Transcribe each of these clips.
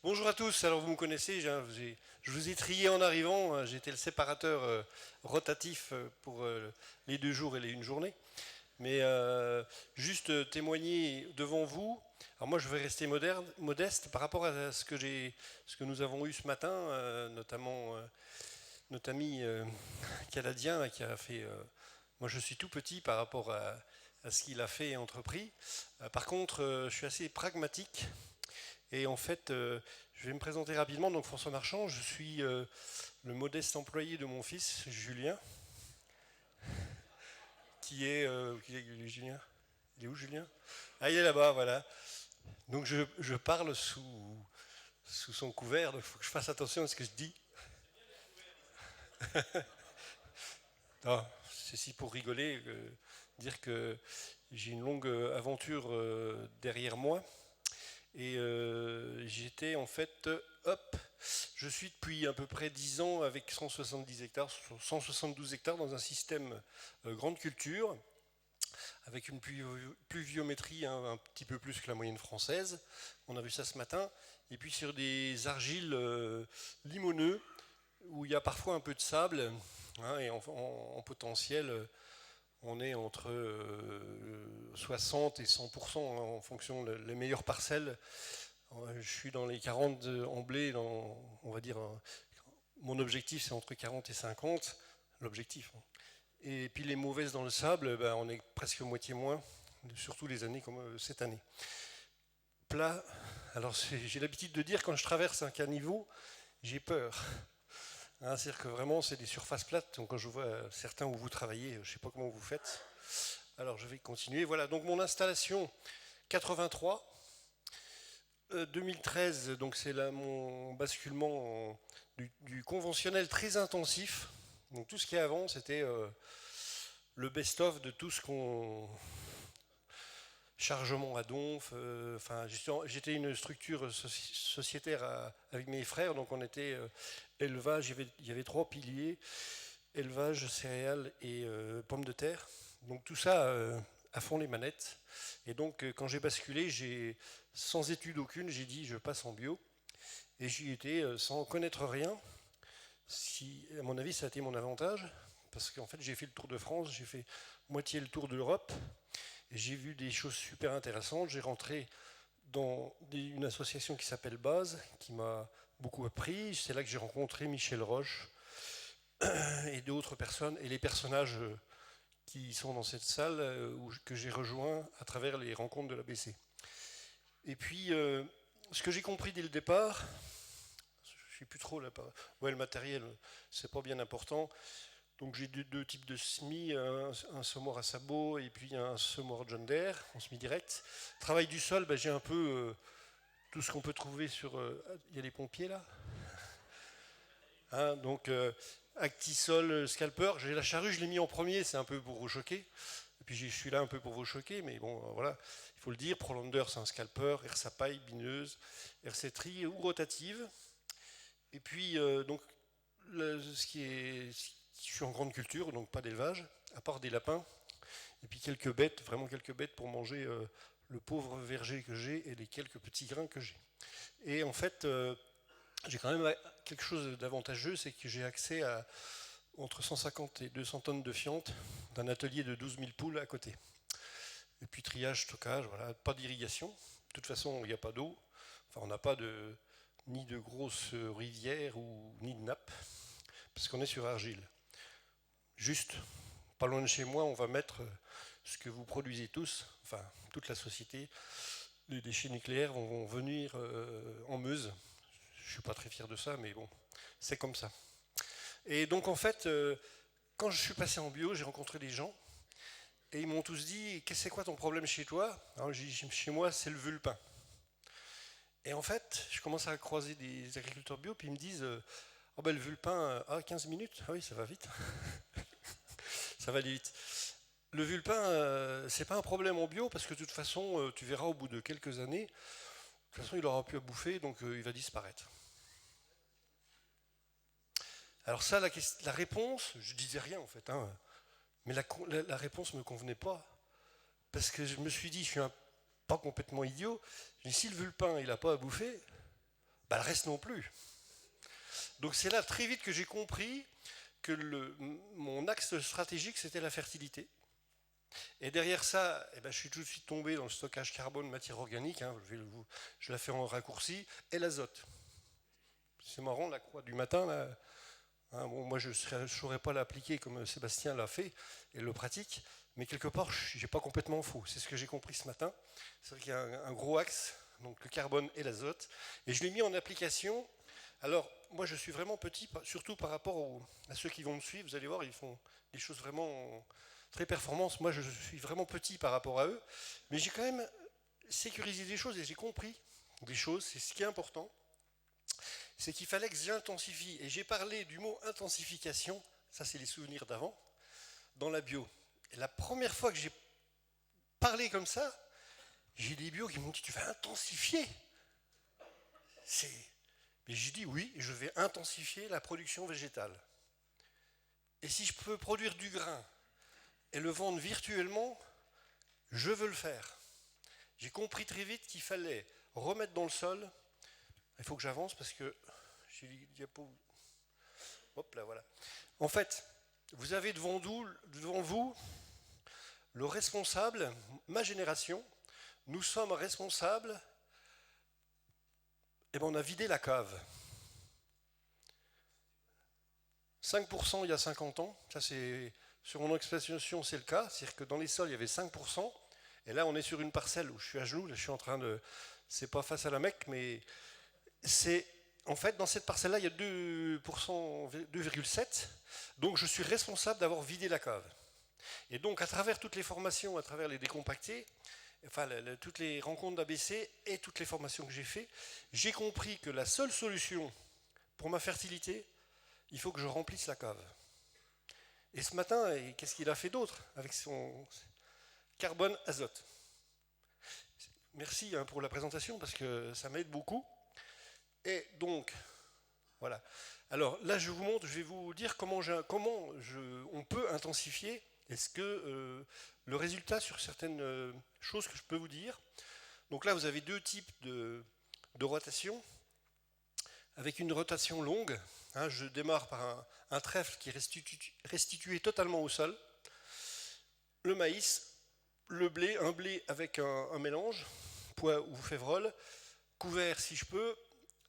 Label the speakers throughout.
Speaker 1: Bonjour à tous, alors vous me connaissez, je vous ai trié en arrivant, j'étais le séparateur rotatif pour les 2 jours et les 1 journée. Mais juste témoigner devant vous, alors moi je vais rester modeste par rapport à ce que nous avons eu ce matin, notamment notre ami canadien qui a fait... moi je suis tout petit par rapport à ce qu'il a fait et entrepris. Par contre, je suis assez pragmatique. Et en fait, je vais me présenter rapidement. Donc François Marchand, je suis le modeste employé de mon fils, Julien, qui est Julien. Il est où Julien? Ah, il est là-bas, voilà. Donc je parle sous son couvert, donc il faut que je fasse attention à ce que je dis. Non, ceci pour rigoler, dire que j'ai une longue aventure derrière moi. Et j'étais en fait, hop, je suis depuis à peu près 10 ans avec 170 hectares, 172 hectares dans un système grande culture, avec une pluviométrie un petit peu plus que la moyenne française. On a vu ça ce matin. Et puis sur des argiles limoneux, où il y a parfois un peu de sable, hein, et en potentiel, on est entre 60 et 100% hein, en fonction des meilleures parcelles. Je suis dans les 40 en blé, on va dire, mon objectif c'est entre 40 et 50, l'objectif. Hein. Et puis les mauvaises dans le sable, ben, on est presque moitié moins, surtout les années comme cette année. Plat, alors j'ai l'habitude de dire quand je traverse un caniveau, j'ai peur. Hein, c'est-à-dire que vraiment c'est des surfaces plates, donc quand je vois certains où vous travaillez, je ne sais pas comment vous faites. Alors je vais continuer. Voilà, donc mon installation 83. 2013, donc c'est là mon basculement du conventionnel très intensif. Donc tout ce qui est avant, c'était le best-of de tout ce qu'on chargement à donf. Enfin, j'étais une structure sociétaire avec mes frères, donc on était élevage. Il y avait 3 piliers élevage, céréales et pommes de terre. Donc tout ça à fond les manettes. Et donc quand j'ai basculé, sans étude aucune, j'ai dit je passe en bio. Et j'y étais sans connaître rien. À mon avis, ça a été mon avantage. Parce qu'en fait, j'ai fait le tour de France, j'ai fait moitié le tour de l'Europe. Et j'ai vu des choses super intéressantes. J'ai rentré dans une association qui s'appelle Base, qui m'a beaucoup appris. C'est là que j'ai rencontré Michel Roche et d'autres personnes, et les personnages qui sont dans cette salle que j'ai rejoint à travers les rencontres de l'ABC. Et puis, ce que j'ai compris dès le départ, je ne sais plus trop là, ouais, le matériel, c'est pas bien important. Donc j'ai deux types de semis, un semoir à sabot et puis un semoir John Deere en semi direct. Travail du sol, j'ai un peu tout ce qu'on peut trouver sur. Il y a les pompiers là. Hein, donc Actisol, Scalper, j'ai la charrue, je l'ai mis en premier, c'est un peu pour vous choquer. Et puis je suis là un peu pour vous choquer, mais bon, voilà, il faut le dire. Prolander, c'est un scalper, RSA paille, bineuse, RC tri ou rotative. Et puis, donc, je suis en grande culture, donc pas d'élevage, à part des lapins. Et puis quelques bêtes, vraiment quelques bêtes pour manger le pauvre verger que j'ai et les quelques petits grains que j'ai. Et en fait, j'ai quand même quelque chose d'avantageux, c'est que j'ai accès à entre 150 et 200 tonnes de fientes d'un atelier de 12 000 poules à côté. Et puis triage, stockage, voilà, pas d'irrigation. De toute façon, il n'y a pas d'eau. Enfin, on n'a pas ni de grosses rivières ni de nappes, parce qu'on est sur argile. Juste, pas loin de chez moi, on va mettre ce que vous produisez tous, enfin toute la société. Les déchets nucléaires vont venir en Meuse. Je ne suis pas très fier de ça, mais bon, c'est comme ça. Et donc en fait, quand je suis passé en bio, j'ai rencontré des gens et ils m'ont tous dit c'est quoi ton problème chez toi? Alors j'ai dit chez moi c'est le vulpin. Et en fait, je commence à croiser des agriculteurs bio, puis ils me disent oh ben le vulpin, 15 minutes? Ah oui, ça va vite. Ça va aller vite. Le vulpin, c'est pas un problème en bio parce que de toute façon, tu verras au bout de quelques années, de toute façon, il aura plus à bouffer, donc il va disparaître. Alors ça, la réponse, je disais rien en fait, hein, mais la réponse me convenait pas parce que je me suis dit, pas complètement idiot. Je dis, si le vulpin il a pas à bouffer, bah, le reste non plus. Donc c'est là très vite que j'ai compris que mon axe stratégique, c'était la fertilité. Et derrière ça, eh ben, je suis tout de suite tombé dans le stockage carbone matière organique, hein, je la fais en raccourci, et l'azote. C'est marrant, la croix du matin, là, hein, bon, moi je ne saurais pas l'appliquer comme Sébastien l'a fait et le pratique, mais quelque part, je n'ai pas complètement faux. C'est ce que j'ai compris ce matin. C'est vrai qu'il y a un gros axe, donc le carbone et l'azote, et je l'ai mis en application. Alors, moi je suis vraiment petit, surtout par rapport à ceux qui vont me suivre, vous allez voir, ils font des choses vraiment très performantes. Moi je suis vraiment petit par rapport à eux, mais j'ai quand même sécurisé des choses et j'ai compris des choses, c'est ce qui est important. C'est qu'il fallait que j'intensifie. Et j'ai parlé du mot intensification, ça c'est les souvenirs d'avant, dans la bio. Et la première fois que j'ai parlé comme ça, j'ai des bios qui m'ont dit tu vas intensifier. Mais j'ai dit oui, je vais intensifier la production végétale. Et si je peux produire du grain et le vendre virtuellement, je veux le faire. J'ai compris très vite qu'il fallait remettre dans le sol. Il faut que j'avance parce que j'ai les diapos. Hop là, voilà. En fait, vous avez devant vous le responsable, ma génération. Nous sommes responsables. Eh bien, on a vidé la cave. 5% il y a 50 ans, ça c'est sur mon exploitation c'est le cas, c'est-à-dire que dans les sols il y avait 5%, et là on est sur une parcelle où je suis à genoux, là je suis en train de, c'est pas face à la Mecque, mais c'est en fait dans cette parcelle-là il y a 2%, 2,7, donc je suis responsable d'avoir vidé la cave. Et donc à travers toutes les formations, à travers les décompactés, enfin toutes les rencontres d'ABC et toutes les formations que j'ai faites, j'ai compris que la seule solution pour ma fertilité, il faut que je remplisse la cave. Et ce matin, qu'est-ce qu'il a fait d'autre avec son carbone azote? Merci pour la présentation parce que ça m'aide beaucoup. Et donc, voilà. Alors là, je vous montre, je vais vous dire comment on peut intensifier. Est-ce que le résultat sur certaines choses que je peux vous dire. Donc là, vous avez deux types de rotation. Avec une rotation longue, hein, je démarre par un trèfle qui est restitué totalement au sol. Le maïs, le blé, un blé avec un mélange, pois ou févrole, couvert si je peux,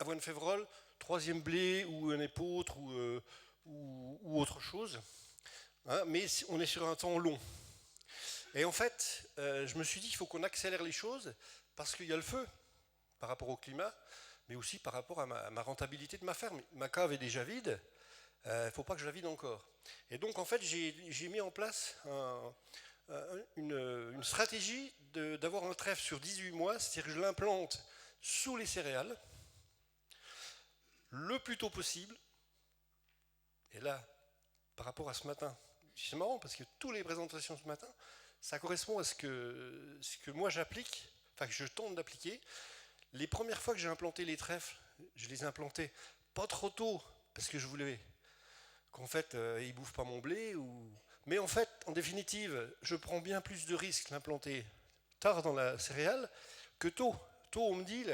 Speaker 1: avoine févrole, troisième blé ou un épeautre ou autre chose. Hein, mais on est sur un temps long. Et en fait, je me suis dit qu'il faut qu'on accélère les choses parce qu'il y a le feu par rapport au climat, mais aussi par rapport à ma rentabilité de ma ferme. Ma cave est déjà vide, il ne faut pas que je la vide encore. Et donc en fait, j'ai mis en place une stratégie d'avoir un trèfle sur 18 mois, c'est-à-dire que je l'implante sous les céréales, le plus tôt possible. Et là, par rapport à ce matin, c'est marrant parce que toutes les présentations ce matin, ça correspond à ce que moi j'applique, enfin que je tente d'appliquer. Les premières fois que j'ai implanté les trèfles, je les ai implantés pas trop tôt, parce que je voulais qu'en fait, ils ne bouffent pas mon blé. Mais en fait, en définitive, je prends bien plus de risques l'implanter tard dans la céréale que tôt. Tôt, on me dit,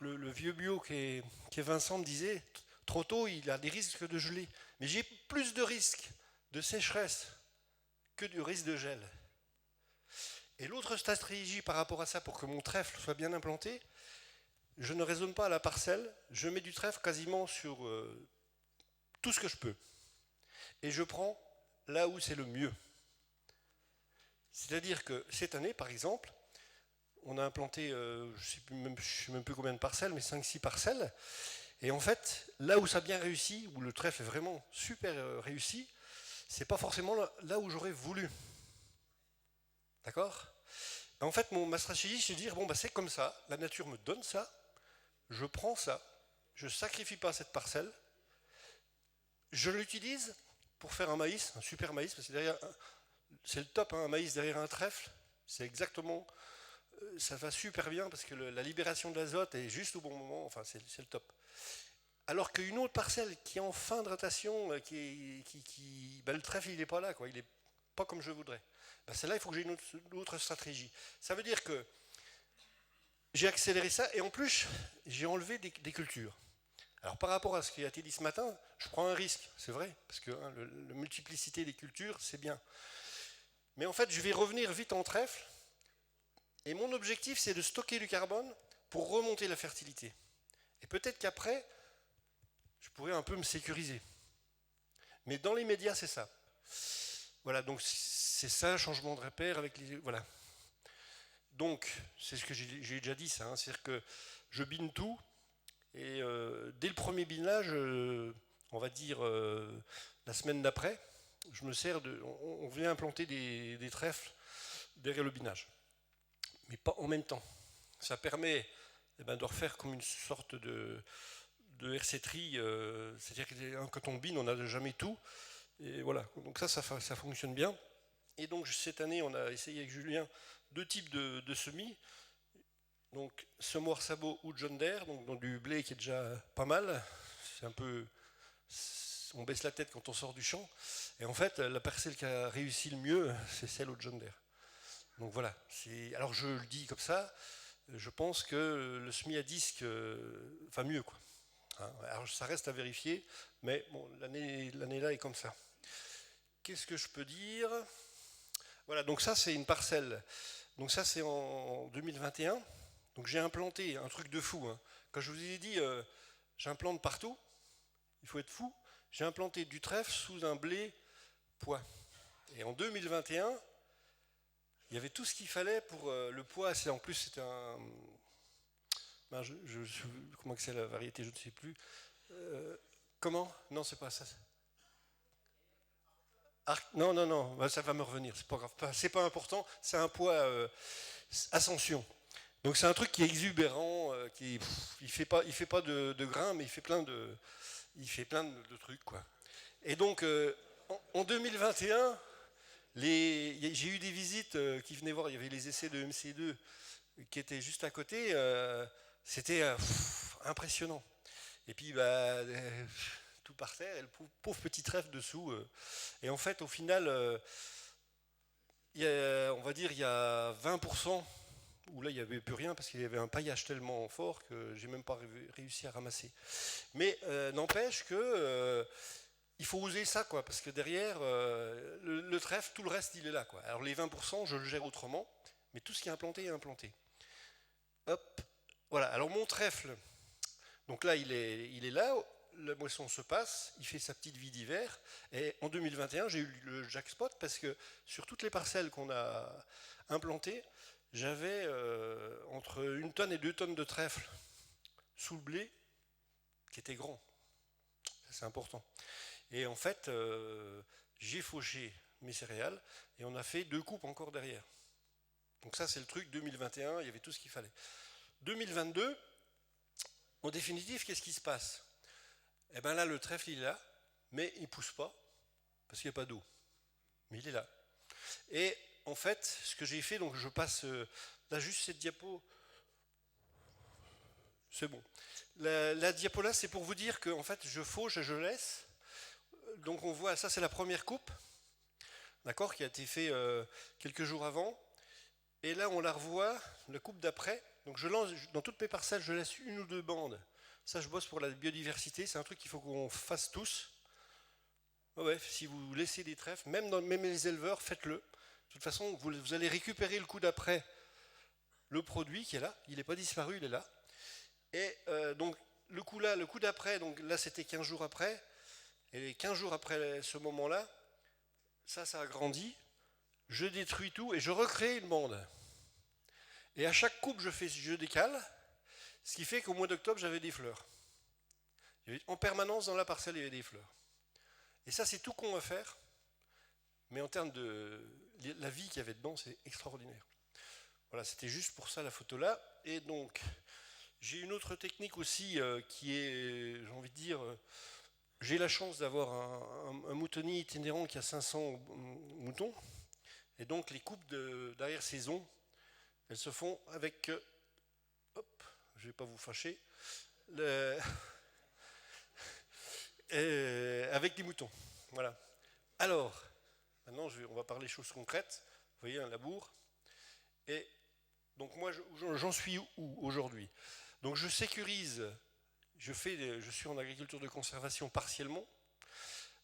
Speaker 1: le vieux bio qui est Vincent me disait, trop tôt, il a des risques de geler. Mais j'ai plus de risques de sécheresse que du risque de gel. Et l'autre stratégie par rapport à ça, pour que mon trèfle soit bien implanté, je ne raisonne pas à la parcelle, je mets du trèfle quasiment sur tout ce que je peux. Et je prends là où c'est le mieux. C'est-à-dire que cette année, par exemple, on a implanté, je ne sais même plus combien de parcelles, mais 5-6 parcelles. Et en fait, là où ça a bien réussi, où le trèfle est vraiment super réussi, c'est pas forcément là où j'aurais voulu. D'accord? En fait, ma stratégie, c'est de dire, bon, bah, c'est comme ça, la nature me donne ça, je prends ça, je ne sacrifie pas cette parcelle, je l'utilise pour faire un maïs, un super maïs, parce que derrière, c'est le top, hein, un maïs derrière un trèfle, c'est exactement, ça va super bien parce que la libération de l'azote est juste au bon moment, enfin c'est le top. Alors qu'une autre parcelle qui est en fin de rotation, ben, le trèfle il n'est pas là, quoi, il n'est pas comme je voudrais. Ben, celle-là, il faut que j'ai une autre stratégie. Ça veut dire que j'ai accéléré ça et en plus, j'ai enlevé des cultures. Alors par rapport à ce qui a été dit ce matin, je prends un risque, c'est vrai, parce que hein, la multiplicité des cultures, c'est bien. Mais en fait, je vais revenir vite en trèfle, et mon objectif, c'est de stocker du carbone pour remonter la fertilité. Et peut-être qu'après, je pourrais un peu me sécuriser. Mais dans les médias, c'est ça. Voilà, donc c'est ça, changement de repère avec les... Voilà. Donc, c'est ce que j'ai déjà dit, ça. Hein, c'est-à-dire que je bine tout, et dès le premier binage, on va dire la semaine d'après, je me sers de... On vient implanter des trèfles derrière le binage. Mais pas en même temps. Ça permet de refaire comme une sorte de RC-tri, c'est-à-dire que quand on bine, on n'a jamais tout. Et voilà, donc ça fonctionne bien. Et donc cette année, on a essayé avec Julien 2 types de semis. Donc semoir sabot ou John Deere, donc dans du blé qui est déjà pas mal. C'est un peu, on baisse la tête quand on sort du champ. Et en fait, la parcelle qui a réussi le mieux, c'est celle au John Deere. Donc voilà. Alors je le dis comme ça. Je pense que le semis à disque va mieux, quoi. Alors ça reste à vérifier, mais bon, l'année là est comme ça. Qu'est-ce que je peux dire? Voilà, donc ça c'est une parcelle. Donc ça c'est en 2021. Donc j'ai implanté un truc de fou. Hein. Quand je vous ai dit j'implante partout, il faut être fou. J'ai implanté du trèfle sous un blé pois. Et en 2021, il y avait tout ce qu'il fallait pour le pois. En plus c'était un... Ben, comment que c'est la variété, je ne sais plus. Comment? Non, c'est pas ça. Non, non, non, ben, ça va me revenir, c'est pas grave. C'est pas important, c'est un poids ascension. Donc c'est un truc qui est exubérant, il fait pas de grains, mais il fait plein de trucs, quoi. Et donc en 2021, j'ai eu des visites qui venaient voir, il y avait les essais de MC2 qui étaient juste à côté, c'était impressionnant. Et puis tout par terre, et le pauvre petit trèfle dessous. Et en fait, au final, on va dire il y a 20% où là il n'y avait plus rien parce qu'il y avait un paillage tellement fort que j'ai même pas réussi à ramasser. Mais n'empêche que il faut oser ça, quoi, parce que derrière le trèfle, tout le reste il est là, quoi. Alors les 20%, je le gère autrement, mais tout ce qui est implanté est implanté. Hop, voilà. Alors mon trèfle, donc là il est là. La moisson se passe, il fait sa petite vie d'hiver, et en 2021 j'ai eu le jackpot parce que sur toutes les parcelles qu'on a implantées, j'avais entre 1 tonne et 2 tonnes de trèfle sous le blé qui était grand. Ça, c'est important. Et en fait, j'ai fauché mes céréales et on a fait 2 coupes encore derrière. Donc ça, c'est le truc 2021, il y avait tout ce qu'il fallait. 2022, en définitive, qu'est-ce qui se passe? Eh bien là, le trèfle, il est là, mais il ne pousse pas parce qu'il n'y a pas d'eau. Mais il est là. Et en fait, ce que j'ai fait, donc je passe là juste cette diapo. C'est bon. La diapo là, c'est pour vous dire que en fait, je fauche et je laisse. Donc on voit, ça c'est la première coupe, d'accord, qui a été fait quelques jours avant. Et là, on la revoit, la coupe d'après. Donc je lance, dans toutes mes parcelles, je laisse 1 ou 2 bandes. Ça, je bosse pour la biodiversité. C'est un truc qu'il faut qu'on fasse tous. Ouais, si vous laissez des trèfles, même les éleveurs, faites-le. De toute façon, vous allez récupérer le coup d'après le produit qui est là. Il n'est pas disparu, il est là. Et donc, le coup d'après, donc là, c'était 15 jours après. Et 15 jours après ce moment-là, ça a grandi. Je détruis tout et je recrée une bande. Et à chaque coupe, je décale, ce qui fait qu'au mois d'octobre, j'avais des fleurs. En permanence, dans la parcelle, il y avait des fleurs. Et ça, c'est tout qu'on va faire. Mais en termes de la vie qu'il y avait dedans, c'est extraordinaire. Voilà, c'était juste pour ça la photo là. Et donc, j'ai une autre technique aussi qui est, j'ai envie de dire, j'ai la chance d'avoir un moutonnier itinérant qui a 500 moutons. Et donc, les coupes d'arrière-saison, elles se font avec, hop, je ne vais pas vous fâcher, avec des moutons. Voilà. Alors, maintenant, on va parler choses concrètes. Vous voyez, un labour. Et Donc moi, j'en suis où aujourd'hui? Donc je sécurise, je suis en agriculture de conservation partiellement.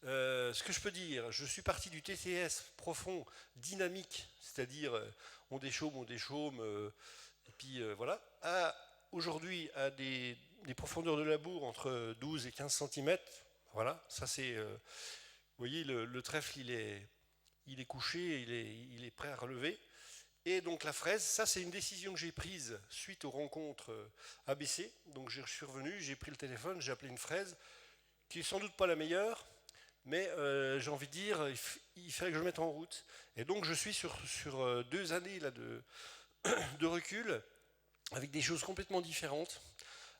Speaker 1: Ce que je peux dire, je suis parti du TTS profond, dynamique, c'est-à-dire on déchaume, et puis voilà, aujourd'hui à des profondeurs de labour entre 12 et 15 cm. Voilà, ça c'est, vous voyez, le trèfle il est couché, il est prêt à relever. Et donc la fraise, ça c'est une décision que j'ai prise suite aux rencontres ABC. Donc je suis revenu, j'ai pris le téléphone, j'ai appelé une fraise, qui est sans doute pas la meilleure, mais j'ai envie de dire, il fallait que je me mette en route. Et donc je suis sur 2 années là, de recul, avec des choses complètement différentes,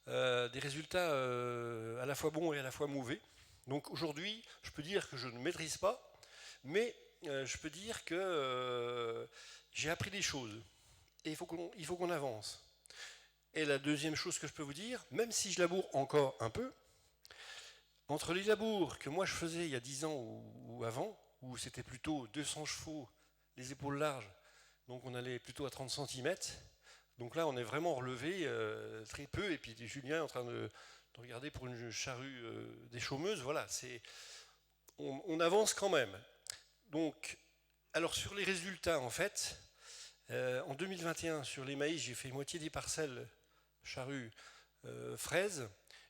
Speaker 1: des résultats à la fois bons et à la fois mauvais. Donc aujourd'hui, je peux dire que je ne maîtrise pas, mais je peux dire que j'ai appris des choses. Et il faut qu'on avance. Et la deuxième chose que je peux vous dire, même si je laboure encore un peu, entre les labours que moi je faisais il y a 10 ans ou avant, où c'était plutôt 200 chevaux, les épaules larges, donc on allait plutôt à 30 cm, donc là on est vraiment relevé très peu, et puis Julien est en train de regarder pour une charrue des chômeuses, voilà, on avance quand même. Donc, alors sur les résultats en fait, en 2021 sur les maïs j'ai fait moitié des parcelles charrues fraises.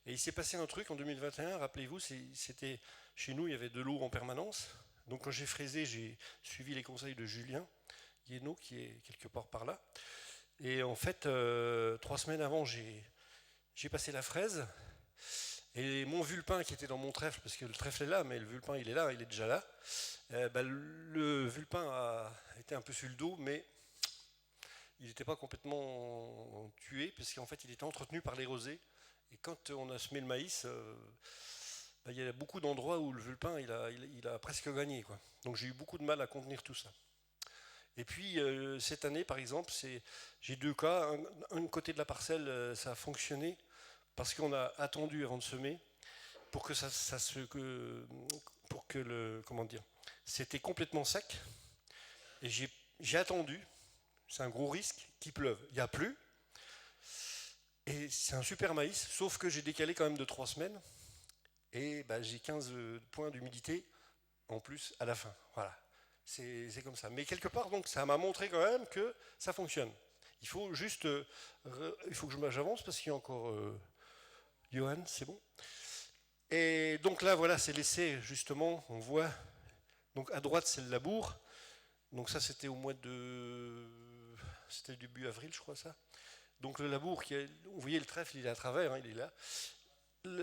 Speaker 1: Et il s'est passé un truc en 2021, rappelez-vous, c'était chez nous, il y avait de l'eau en permanence. Donc quand j'ai fraisé, j'ai suivi les conseils de Julien Guénaud, qui est quelque part par là. Et en fait, 3 semaines avant, j'ai passé la fraise. Et mon vulpin qui était dans mon trèfle, parce que le trèfle est là, mais le vulpin il est là, il est déjà là. Le vulpin a été un peu sur le dos, mais il n'était pas complètement tué, parce qu'en fait il était entretenu par les rosées. Et quand on a semé le maïs, il y a beaucoup d'endroits où le vulpin il a presque gagné, quoi. Donc j'ai eu beaucoup de mal à contenir tout ça. Et puis cette année par exemple, j'ai 2 cas. Un côté de la parcelle, ça a fonctionné parce qu'on a attendu avant de semer pour que pour que comment dire, c'était complètement sec. Et j'ai attendu. C'est un gros risque qu'il pleuve. Il n'y a plu. Et c'est un super maïs, sauf que j'ai décalé quand même de 3 semaines. Et j'ai 15 points d'humidité en plus à la fin. Voilà, c'est comme ça. Mais quelque part, donc, ça m'a montré quand même que ça fonctionne. Il faut juste... il faut que j'avance parce qu'il y a encore... Johan, c'est bon. Et donc là, voilà, c'est l'essai, justement. On voit... Donc à droite, c'est le labour. Donc ça, c'était au mois de... C'était début avril, je crois, ça. Donc le labour, vous voyez le trèfle, il est à travers, hein, il est là.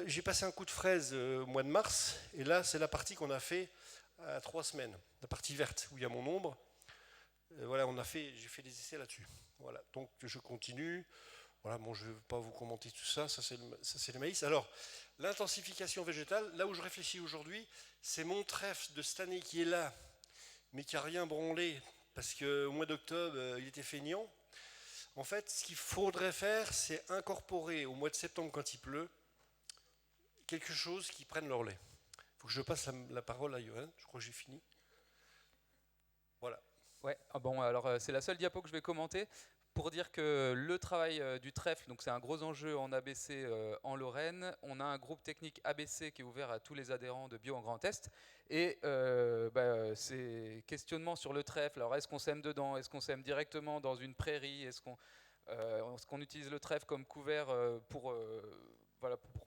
Speaker 1: J'ai passé un coup de fraise au mois de mars, et là c'est la partie qu'on a fait à 3 semaines, la partie verte où il y a mon ombre. Voilà, j'ai fait des essais là-dessus. Voilà, donc je continue. Voilà, bon, je ne vais pas vous commenter tout ça, ça c'est le maïs. Alors, l'intensification végétale, là où je réfléchis aujourd'hui, c'est mon trèfle de cette année qui est là, mais qui n'a rien branlé, parce qu'au mois d'octobre, il était feignant. En fait, ce qu'il faudrait faire, c'est incorporer au mois de septembre, quand il pleut, quelque chose qui prenne le relais. Il faut que je passe la parole à Johan, je crois que j'ai fini. Voilà.
Speaker 2: Ouais, bon, alors c'est la seule diapo que je vais commenter pour dire que le travail du trèfle, donc c'est un gros enjeu en ABC en Lorraine. On a un groupe technique ABC qui est ouvert à tous les adhérents de Bio en Grand Est. Et ces questionnements sur le trèfle, alors est-ce qu'on sème dedans, est-ce qu'on sème directement dans une prairie, est-ce qu'on utilise le trèfle comme couvert pour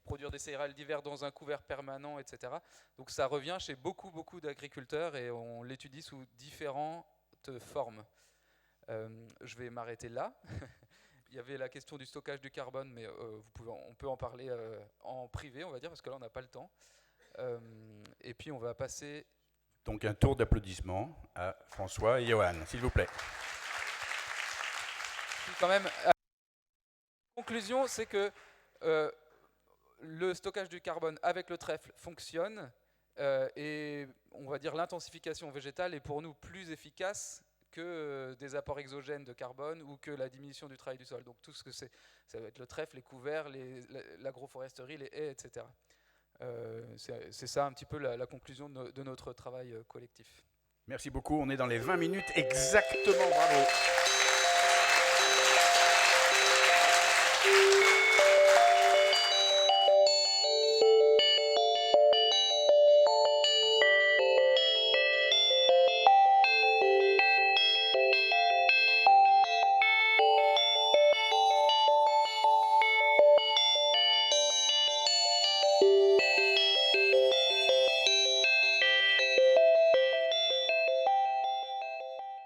Speaker 2: produire des céréales d'hiver dans un couvert permanent, etc. Donc ça revient chez beaucoup d'agriculteurs et on l'étudie sous différentes formes. Je vais m'arrêter là. Il y avait la question du stockage du carbone, mais on peut en parler en privé, on va dire, parce que là on n'a pas le temps. Et puis on va passer...
Speaker 3: Donc un tour d'applaudissements à François et Johan, s'il vous plaît.
Speaker 2: Quand même, la conclusion, c'est que le stockage du carbone avec le trèfle fonctionne et on va dire l'intensification végétale est pour nous plus efficace que des apports exogènes de carbone ou que la diminution du travail du sol. Donc tout ce que ça va être le trèfle, les couverts, l'agroforesterie, les haies, etc. C'est ça un petit peu la conclusion de notre travail collectif.
Speaker 3: Merci beaucoup, on est dans les 20 minutes exactement, bravo.